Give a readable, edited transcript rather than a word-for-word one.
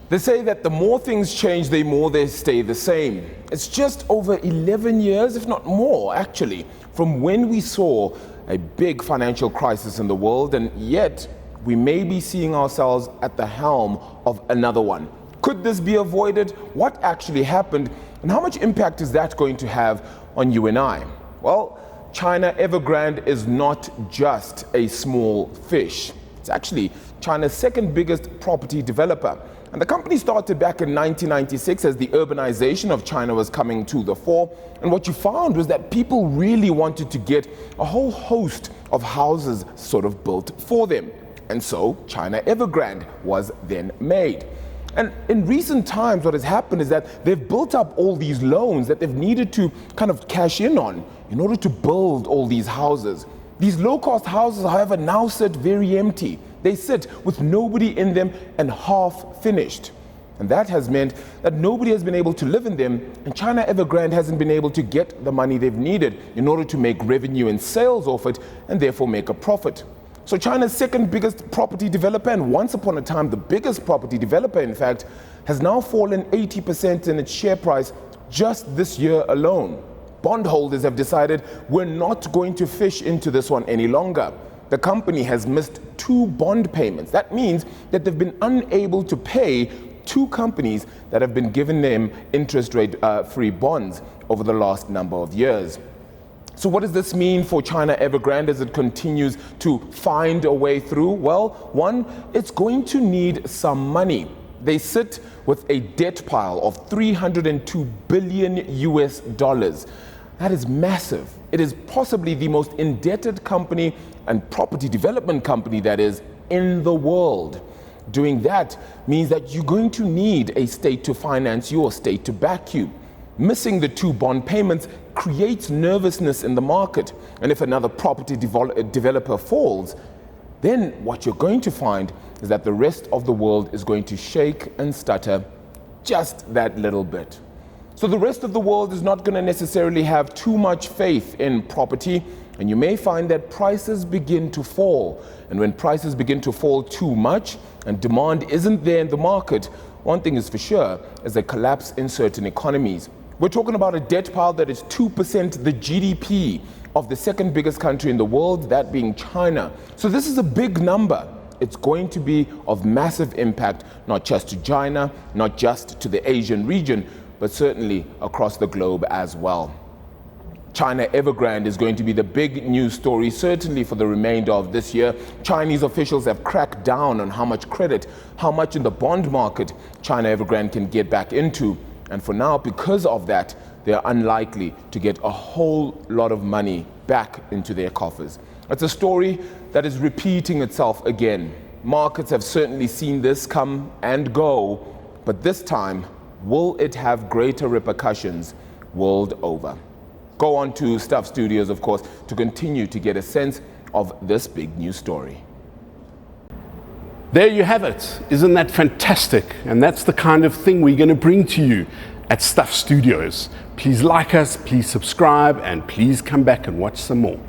They say that the more things change, the more they stay the same. It's just over 11 years, if not more, actually, from when we saw a big financial crisis in the world, and yet we may be seeing ourselves at the helm of another one. Could this be avoided? What actually happened? And how much impact is that going to have on you and I? Well, China Evergrande is not just a small fish. It's actually China's second biggest property developer. And the company started back in 1996 as the urbanization of China was coming to the fore. And what you found was that people really wanted to get a whole host of houses sort of built for them. And so China Evergrande was then made. And in recent times, what has happened is that they've built up all these loans that they've needed to kind of cash in on in order to build all these houses. These low-cost houses, however, now sit very empty. They sit with nobody in them and half finished. And that has meant that nobody has been able to live in them, and China Evergrande hasn't been able to get the money they've needed in order to make revenue and sales off it and therefore make a profit. So China's second biggest property developer, and once upon a time the biggest property developer in fact, has now fallen 80% in its share price just this year alone. Bondholders have decided we're not going to fish into this one any longer. The company has missed 2 bond payments. That means that they've been unable to pay 2 companies that have been giving them interest rate free bonds over the last number of years. So what does this mean for China Evergrande as it continues to find a way through? Well, one, it's going to need some money. They sit with a debt pile of $302 billion US. That is massive. It is possibly the most indebted company and property development company that is in the world. Doing that means that you're going to need a state to finance you or state to back you. Missing the 2 bond payments creates nervousness in the market. And if another property developer falls, then what you're going to find is that the rest of the world is going to shake and stutter just that little bit. So the rest of the world is not going to necessarily have too much faith in property, and you may find that prices begin to fall. And when prices begin to fall too much and demand isn't there in the market, one thing is for sure, is a collapse in certain economies. We're talking about a debt pile that is 2% the GDP of the second biggest country in the world, that being China. So this is a big number. It's going to be of massive impact, not just to China, not just to the Asian region, but certainly across the globe as well. China Evergrande is going to be the big news story, certainly for the remainder of this year. Chinese officials have cracked down on how much credit, how much in the bond market China Evergrande can get back into. And for now, because of that, they're unlikely to get a whole lot of money back into their coffers. It's a story that is repeating itself again. Markets have certainly seen this come and go, but this time, will it have greater repercussions world over? Go on to Stuff Studios, of course, to continue to get a sense of this big news story. There you have it. Isn't that fantastic? And that's the kind of thing we're going to bring to you at Stuff Studios. Please like us, please subscribe, and please come back and watch some more.